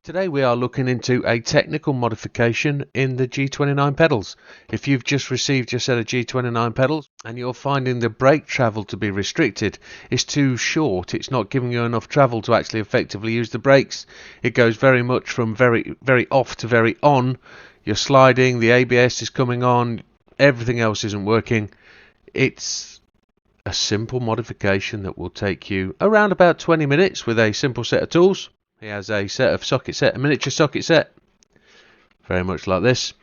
Today we are looking into a technical modification in the G29 pedals. If you've just received your set of G29 pedals and you're finding the brake travel to be restricted, it's too short, it's not giving you enough travel to actually effectively use the brakes. It goes very much from very off to very on. You're sliding, the ABS is coming on, everything else isn't working. It's a simple modification that will take you around about 20 minutes with a simple set of tools. He has a a miniature socket set, very much like this.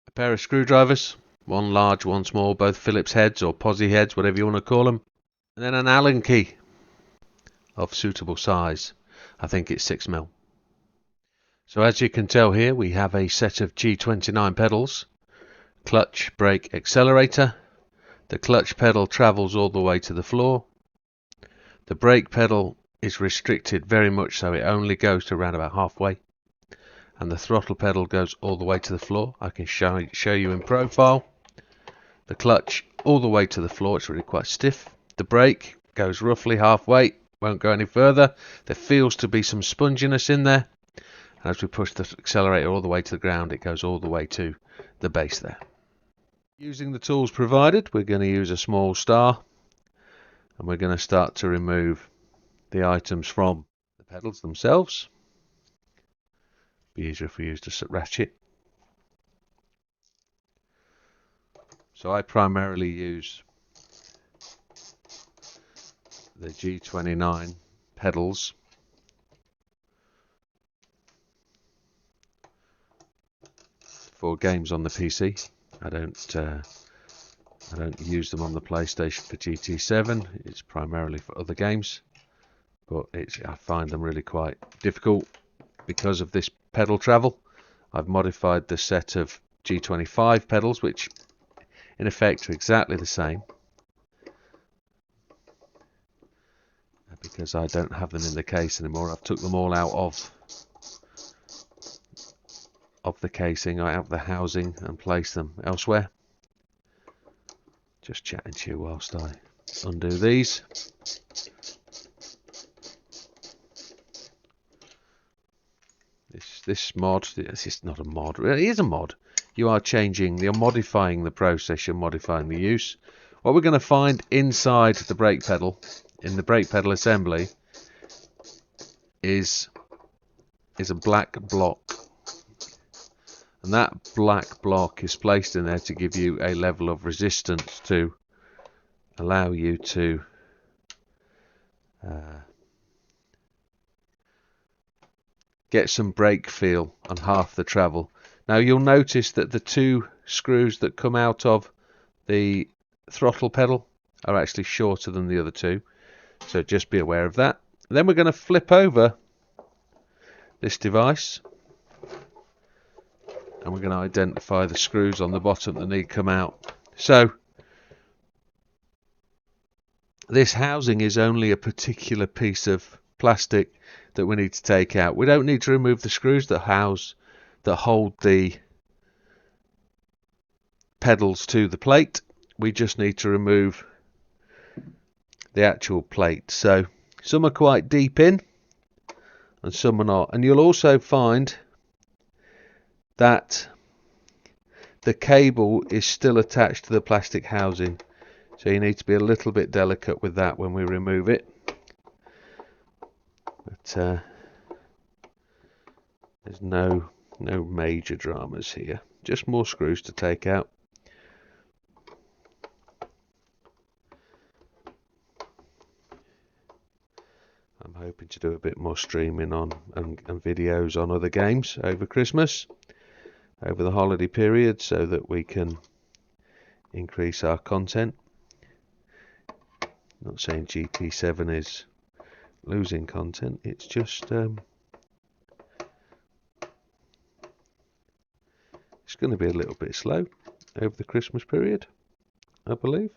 A pair of screwdrivers, one large, one small, both Phillips heads or posi heads, whatever you want to call them. And then an Allen key of suitable size. I think it's 6mm. So as you can tell here, we have a set of G29 pedals. Clutch, brake, accelerator. The clutch pedal travels all the way to the floor. The brake pedal is restricted very much, so it only goes to around about halfway, and the throttle pedal goes all the way to the floor. I can show you in profile. The clutch all the way to the floor, it's really quite stiff. The brake goes roughly halfway, won't go any further. There feels to be some sponginess in there, and as we push the accelerator all the way to the ground, it goes all the way to the base there. Using the tools provided, we're going to use a small star, and we're going to start to remove the items from the pedals themselves. Be easier if we used a ratchet. So I primarily use the G29 pedals for games on the PC. I don't use them on the PlayStation for GT7. It's primarily for other games. But I find them really quite difficult because of this pedal travel. I've modified the set of G25 pedals, which in effect are exactly the same, because I don't have them in the case anymore. I've took them all out of the casing, out of the housing, and placed them elsewhere. Just chatting to you whilst I undo these. This mod, this is not a mod, it is a mod. You're modifying the process, you're modifying the use. What we're going to find inside the brake pedal, in the brake pedal assembly, is a black block. And that black block is placed in there to give you a level of resistance to allow you to get some brake feel on half the travel. Now you'll notice that the two screws that come out of the throttle pedal are actually shorter than the other two, so just be aware of that. And then we're going to flip over this device, and we're going to identify the screws on the bottom that need to come out. So this housing is only a particular piece of plastic that we need to take out. We don't need to remove the screws that hold the pedals to the plate. We just need to remove the actual plate. So some are quite deep in and some are not. And you'll also find that the cable is still attached to the plastic housing, so you need to be a little bit delicate with that when we remove it. But there's no major dramas here, just more screws to take out. I'm hoping to do a bit more streaming on and videos on other games over Christmas, over the holiday period, so that we can increase our content. Not saying GT7 is losing content, it's just it's going to be a little bit slow over the Christmas period, I believe.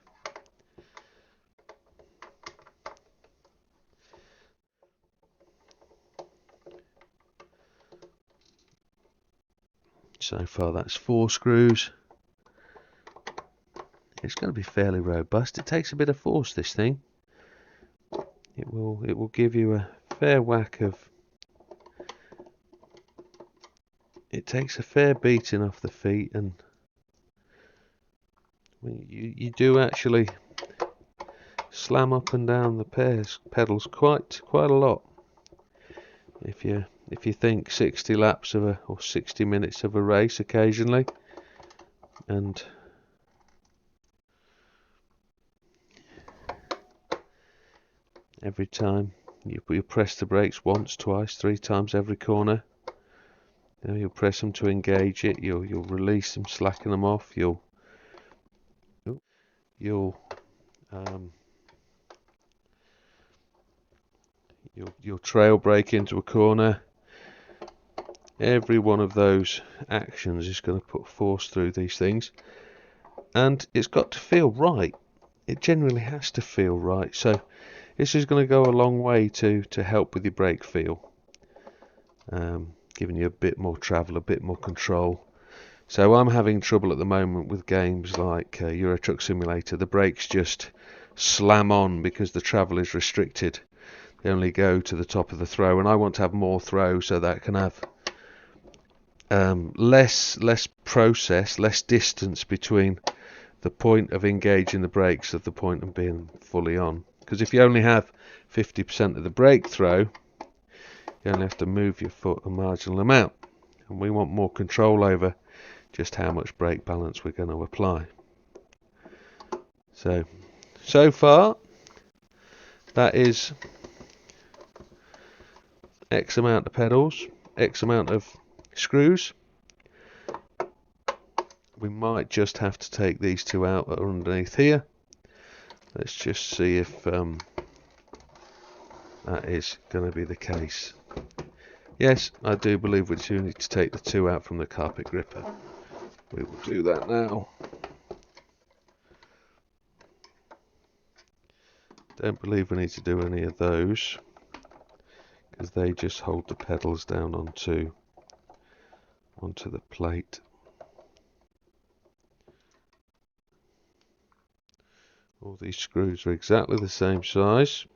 So far that's 4 screws. It's going to be fairly robust. It takes a bit of force, this thing. It will give you a fair whack of it takes a fair beating off the feet, and you do actually slam up and down the pedals quite a lot. If you think 60 laps or 60 minutes of a race occasionally, and every time you press the brakes once, twice, 3 times every corner. You'll press them to engage it. You'll release them, slacken them off. You'll trail brake into a corner. Every one of those actions is going to put force through these things, and it's got to feel right. It generally has to feel right. So this is going to go a long way to help with your brake feel, giving you a bit more travel, a bit more control. So I'm having trouble at the moment with games like Euro Truck Simulator. The brakes just slam on because the travel is restricted. They only go to the top of the throw, and I want to have more throw so that I can have less process, less distance between the point of engaging the brakes of the point of being fully on. Because if you only have 50% of the brake throw, you only have to move your foot a marginal amount, and we want more control over just how much brake balance we're going to apply. So far that is X amount of pedals, X amount of screws. We might just have to take these 2 out that are underneath here. Let's just see if that is going to be the case. Yes, I do believe we do need to take the 2 out from the carpet gripper. We will do that now. Don't believe we need to do any of those, because they just hold the pedals down onto the plate. All these screws are exactly the same size.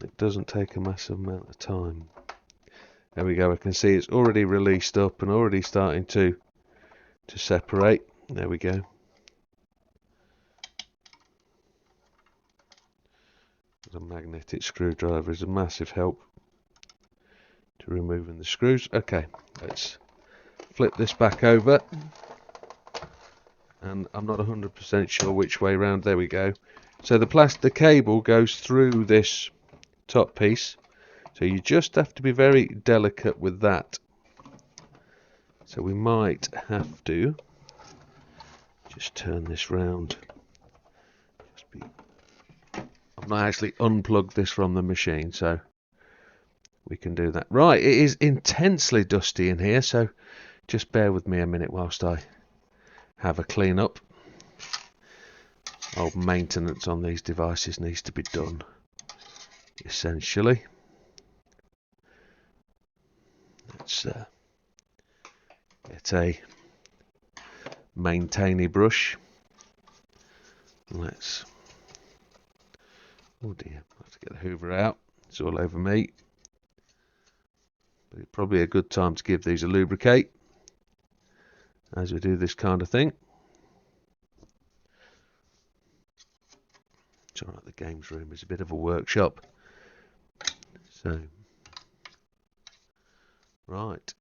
It doesn't take a massive amount of time. There we go. I can see it's already released up and already starting to separate. There we go. The magnetic screwdriver is a massive help to removing the screws. Okay, let's flip this back over, and I'm not 100% sure which way round. There we go. So the cable goes through this top piece, so you just have to be very delicate with that. So we might have to just turn this round. I've not actually unplugged this from the machine, so we can do that. Right, it is intensely dusty in here, so just bear with me a minute whilst I have a clean up. Old maintenance on these devices needs to be done, essentially. Let's get a maintainy brush. Let's, oh dear, I have to get the Hoover out. It's all over me. But it's probably a good time to give these a lubricate as we do this kind of thing. It's alright, the games room is a bit of a workshop. So, right.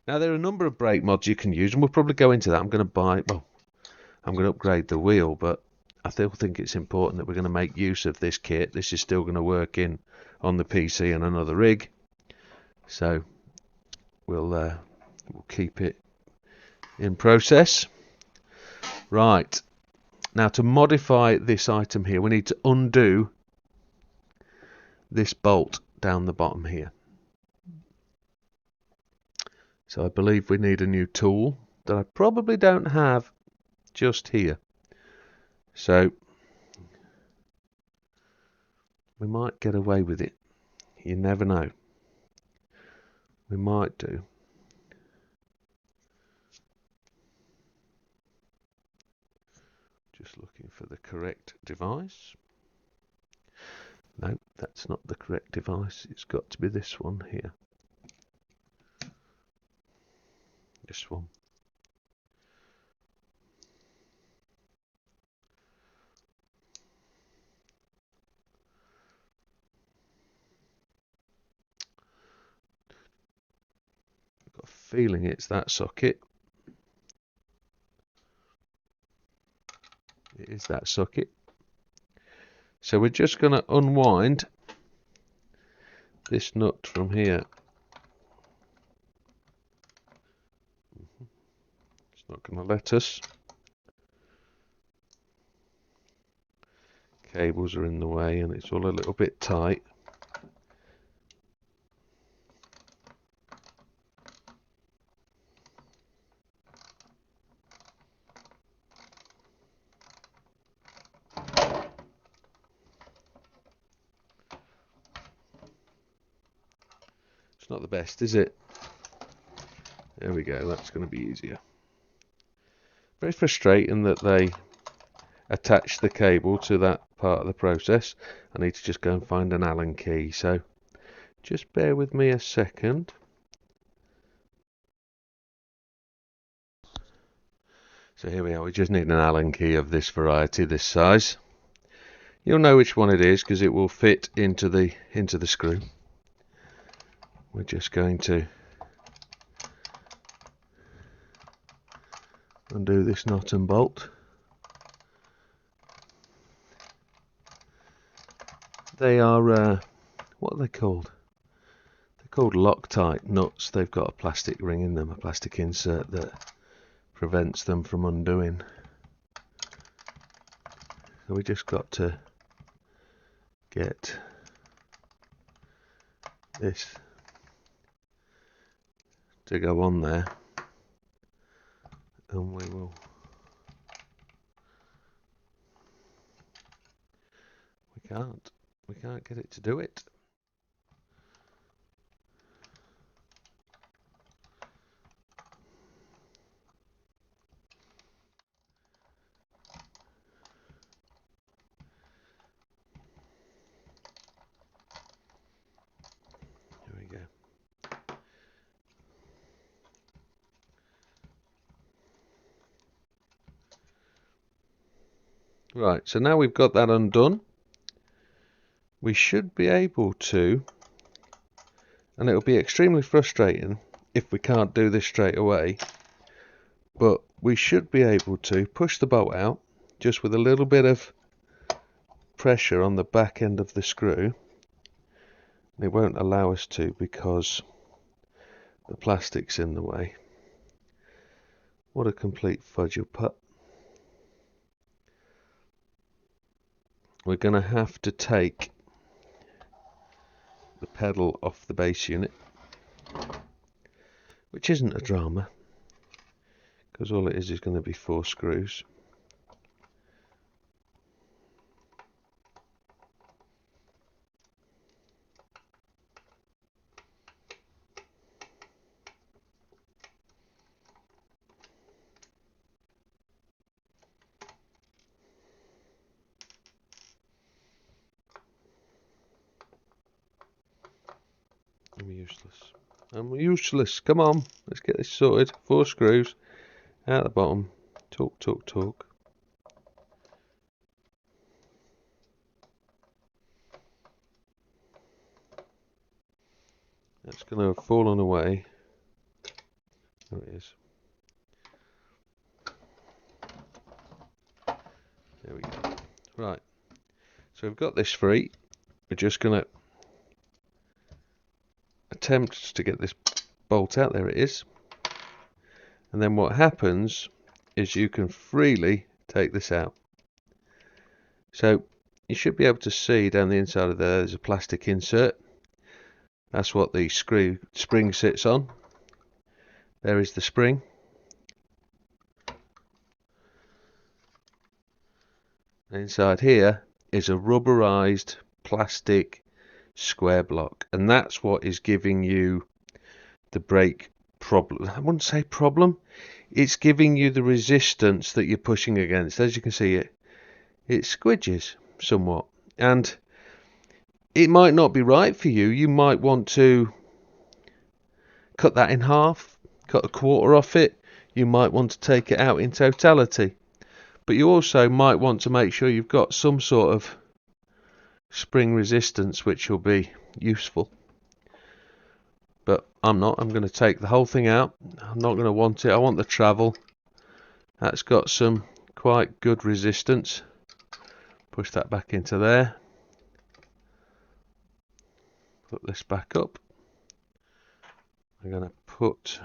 Now there are a number of brake mods you can use, and we'll probably go into that. I'm going to upgrade the wheel, but I still think it's important that we're going to make use of this kit. This is still going to work on the PC and another rig, so we'll keep it in process. Right, now to modify this item here, we need to undo this bolt down the bottom here. So I believe we need a new tool that I probably don't have just here. So we might get away with it. You never know. We might do. Just looking for the correct device. No, that's not the correct device. It's got to be this one here. This one. I've got a feeling it's that socket. It is that socket. So we're just going to unwind this nut from here. It's not going to let us. Cables are in the way and it's all a little bit tight. It's not the best, is it? There we go, that's going to be easier. Very frustrating that they attach the cable to that part of the process. I need to just go and find an Allen key, so just bear with me a second. So here we are, we just need an Allen key of this variety, this size. You'll know which one it is because it will fit into the screw. We're just going to undo this nut and bolt. They are, what are they called? They're called Loctite nuts. They've got a plastic ring in them, a plastic insert that prevents them from undoing. So we just got to get this to go on there, and we can't get it to do it. Here we go. Right, so now we've got that undone, we should be able to, and it'll be extremely frustrating if we can't do this straight away, but we should be able to push the bolt out just with a little bit of pressure on the back end of the screw. It won't allow us to because the plastic's in the way. What a complete fudge putt. We're going to have to take the pedal off the base unit, which isn't a drama because all it is going to be 4 screws. I'm useless. Come on, let's get this sorted. 4 screws out the bottom. Torque, torque, torque. That's going to have fallen away. There it is. There we go. Right. So we've got this free. We're just going to attempt to get this bolt out. There it is. And then what happens is you can freely take this out. So you should be able to see down the inside of there's a plastic insert. That's what the spring sits on. There is the spring. Inside here is a rubberized plastic square block, and that's what is giving you the brake problem. I wouldn't say problem, it's giving you the resistance that you're pushing against. As you can see, it squidges somewhat, and it might not be right for you. You might want to cut that in half cut a quarter off it, you might want to take it out in totality. But you also might want to make sure you've got some sort of spring resistance, which will be useful. But I'm not. I'm going to take the whole thing out. I'm not going to want it. I want the travel. That's got some quite good resistance. Push that back into there. Put this back up. I'm going to put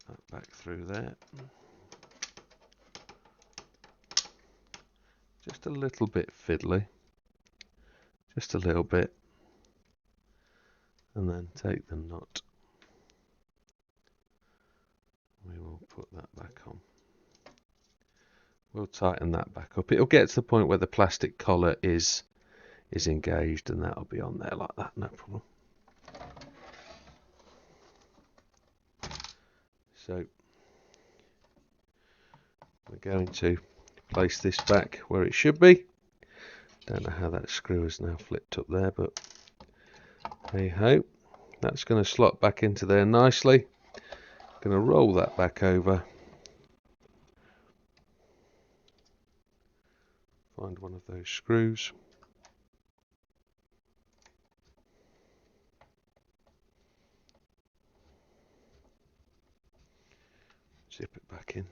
that back through there. Just a little bit fiddly. Just a little bit. And then take the nut. We will put that back on. We'll tighten that back up. It'll get to the point where the plastic collar is engaged, and that'll be on there like that, no problem. So we're going to place this back where it should be. Don't know how that screw is now flipped up there, but hey ho. That's going to slot back into there nicely. Going to roll that back over. Find one of those screws. Zip it back in.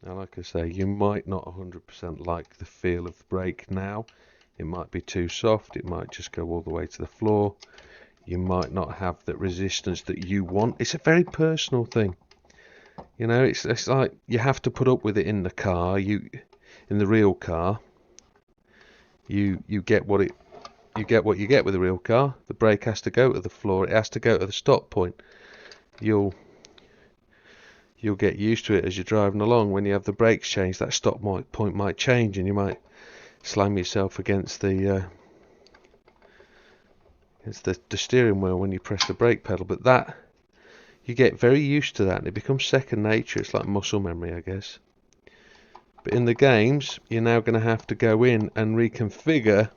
Now, like I say, you might not 100% like the feel of the brake now. It might be too soft. It might just go all the way to the floor. You might not have that resistance that you want. It's a very personal thing. You know, it's like you have to put up with it in the car. In the real car, you get what you get with the real car. The brake has to go to the floor. It has to go to the stop point. You'll get used to it as you're driving along. When you have the brakes changed, that stop point might change, and you might slam yourself against the steering wheel when you press the brake pedal. But that, you get very used to that, and it becomes second nature. It's like muscle memory, I guess. But in the games, you're now going to have to go in and reconfigure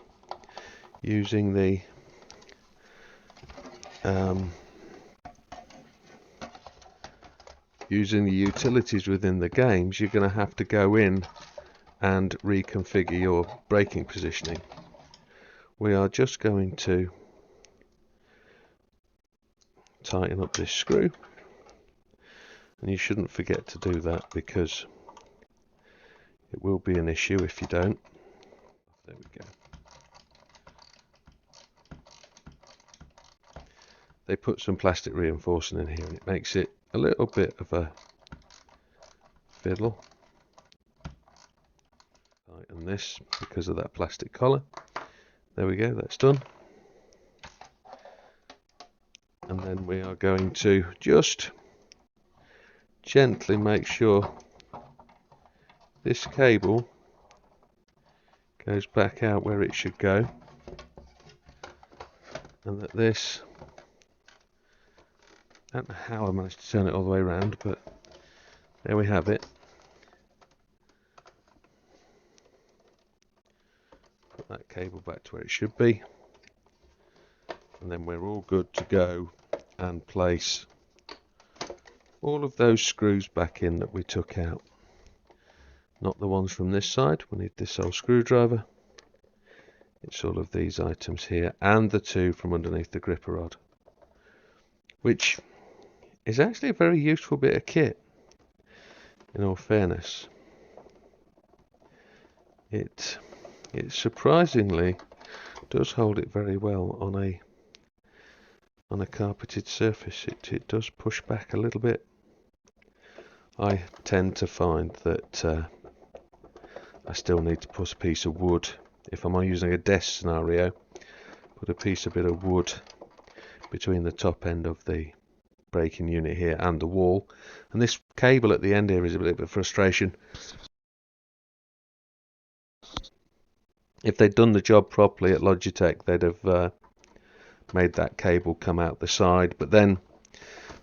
using the utilities within the games. You're going to have to go in and reconfigure your braking positioning. We are just going to tighten up this screw, and you shouldn't forget to do that, because it will be an issue if you don't. There we go. They put some plastic reinforcing in here, and it makes it a little bit of a fiddle. Tighten this because of that plastic collar. There we go, that's done. And then we are going to just gently make sure this cable goes back out where it should go, and that this, I don't know how I managed to turn it all the way around, but there we have it. Put that cable back to where it should be, and then we're all good to go and place all of those screws back in that we took out. Not the ones from this side, we need this old screwdriver. It's all of these items here, and the two from underneath the gripper rod, which is actually a very useful bit of kit, in all fairness. It surprisingly does hold it very well on a carpeted surface. It does push back a little bit. I tend to find that I still need to put a piece of wood, if I'm using a desk scenario, put a bit of wood between the top end of the braking unit here and the wall. And this cable at the end here is a bit of a frustration. If they'd done the job properly at Logitech, they'd have made that cable come out the side, but then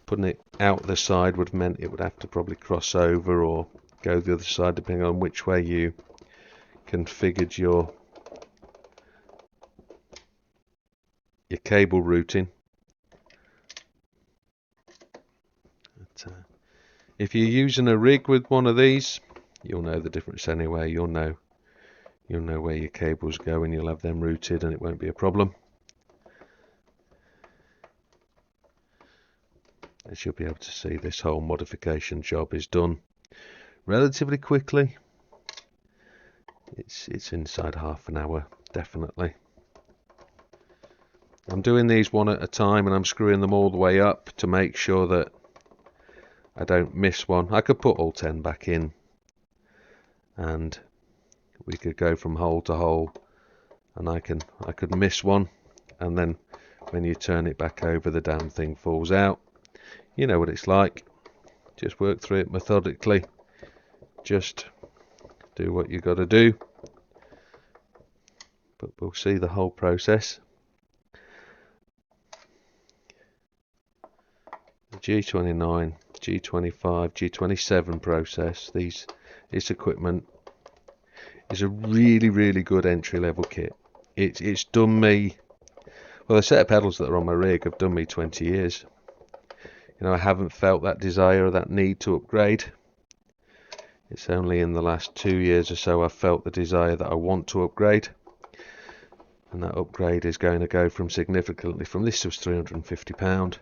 putting it out the side would have meant it would have to probably cross over, or go the other side depending on which way you configured your cable routing. But, if you're using a rig with one of these, you'll know the difference anyway. You'll know where your cables go, and you'll have them routed, and it won't be a problem. As you'll be able to see, this whole modification job is done relatively quickly. It's inside half an hour, definitely. I'm doing these one at a time, and I'm screwing them all the way up to make sure that I don't miss one. I could put all 10 back in, and we could go from hole to hole, and I could miss one, and then when you turn it back over, the damn thing falls out. You know what it's like. Just work through it methodically. Just do what you got to do. But we'll see the whole process. The G29, G25, G27 process. This equipment is a really, really good entry-level kit. It's done me. Well, the set of pedals that are on my rig have done me 20 years. You know, I haven't felt that desire or that need to upgrade. It's only in the last 2 years or so I've felt the desire that I want to upgrade. And that upgrade is going to go from significantly, from this was £350.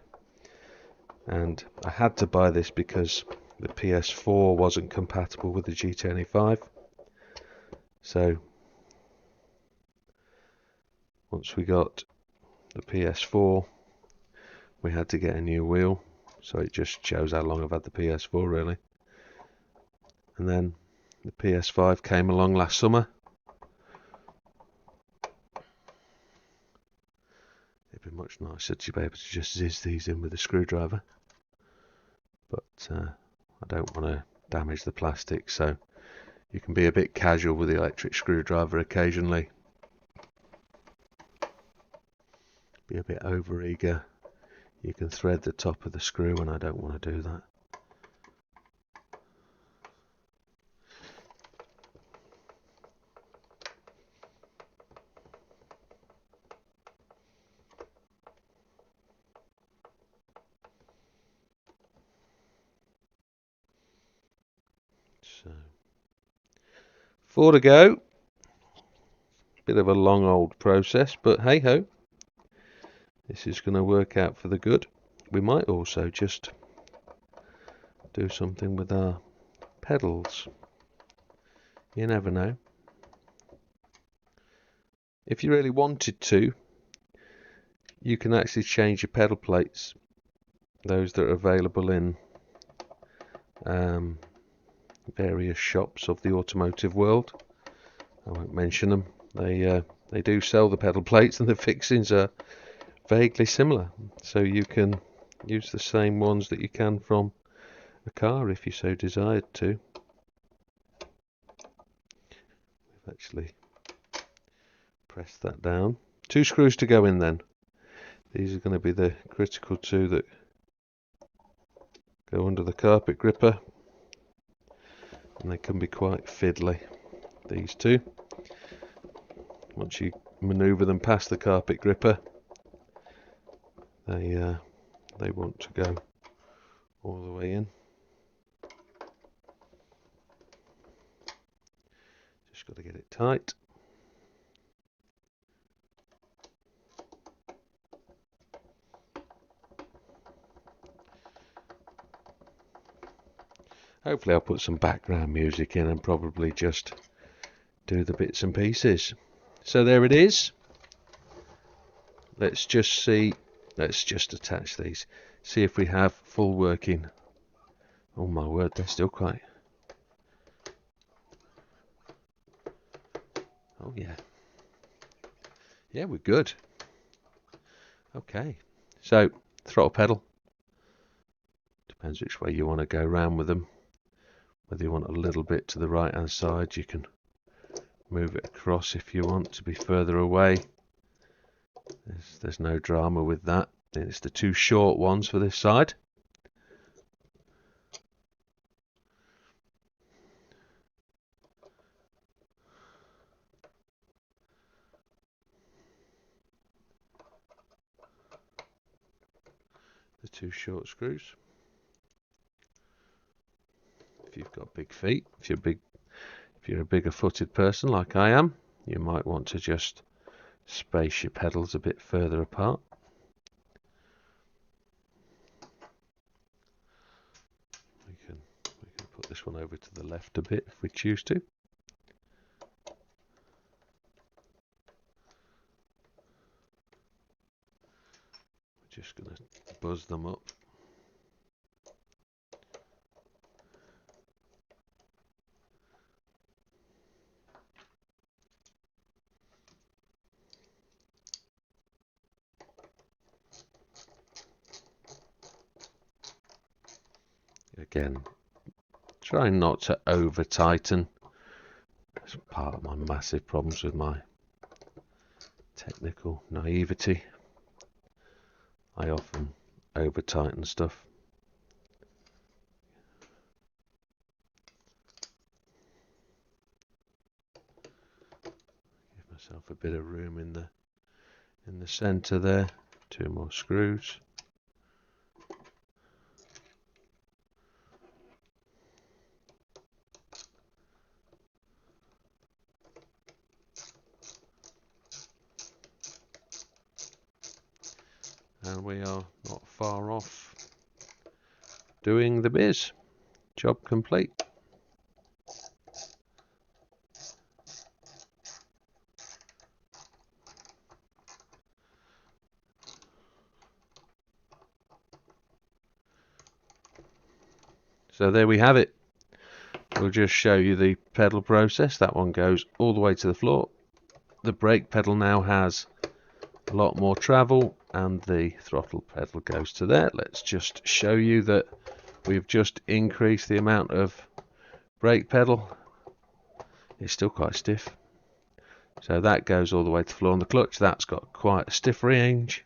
And I had to buy this because the PS4 wasn't compatible with the G25. So once we got the PS4, we had to get a new wheel. So it just shows how long I've had the PS4 really. And then the PS5 came along last summer. It'd be much nicer to be able to just zizz these in with a screwdriver. But I don't want to damage the plastic, so you can be a bit casual with the electric screwdriver occasionally. Be a bit over eager. You can thread the top of the screw, and I don't want to do that. So, 4 to go. Bit of a long old process, but hey ho. This is going to work out for the good. We might also just do something with our pedals. You never know. If you really wanted to, you can actually change your pedal plates. Those that are available in various shops of the automotive world. I won't mention them. They do sell the pedal plates, and the fixings are vaguely similar, so you can use the same ones that you can from a car if you so desired to. We've actually pressed that down. 2 screws to go in then. These are going to be the critical 2 that go under the carpet gripper, and they can be quite fiddly, these 2. Once you manoeuvre them past the carpet gripper, they want to go all the way in. Just got to get it tight. Hopefully I'll put some background music in and probably just do the bits and pieces. So there it is. Let's just see. Let's just attach these. See if we have full working. Oh my word, they're still quite. Oh yeah. Yeah, we're good. Okay. So, throttle pedal. Depends which way you want to go round with them. Whether you want a little bit to the right hand side, you can move it across if you want to be further away. There's no drama with that. It's the 2 short ones for this side. 2 short screws. If you've got big feet, if you're a bigger footed person like I am, you might want to just space your pedals a bit further apart. We can put this one over to the left a bit if we choose to. We're just going to buzz them up. Again, try not to over tighten. That's part of my massive problems with my technical naivety. I often over tighten stuff. Give myself a bit of room in the center there. 2 more screws. And we are not far off doing the biz. Job complete. So there we have it. We'll just show you the pedal process. That one goes all the way to the floor. The brake pedal now has a lot more travel, and the throttle pedal goes to there. Let's just show you that we've just increased the amount of brake pedal. It's still quite stiff. So that goes all the way to the floor. On the clutch, that's got quite a stiff range,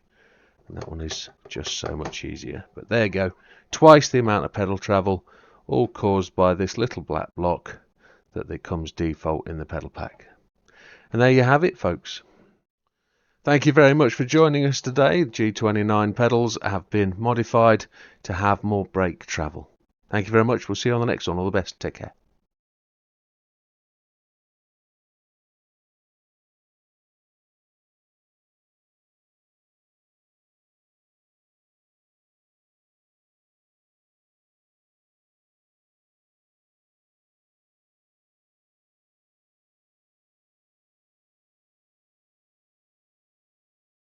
and that one is just so much easier. But there you go. Twice the amount of pedal travel, all caused by this little black block that comes default in the pedal pack. And there you have it, folks. Thank you very much for joining us today. G29 pedals have been modified to have more brake travel. Thank you very much. We'll see you on the next one. All the best. Take care.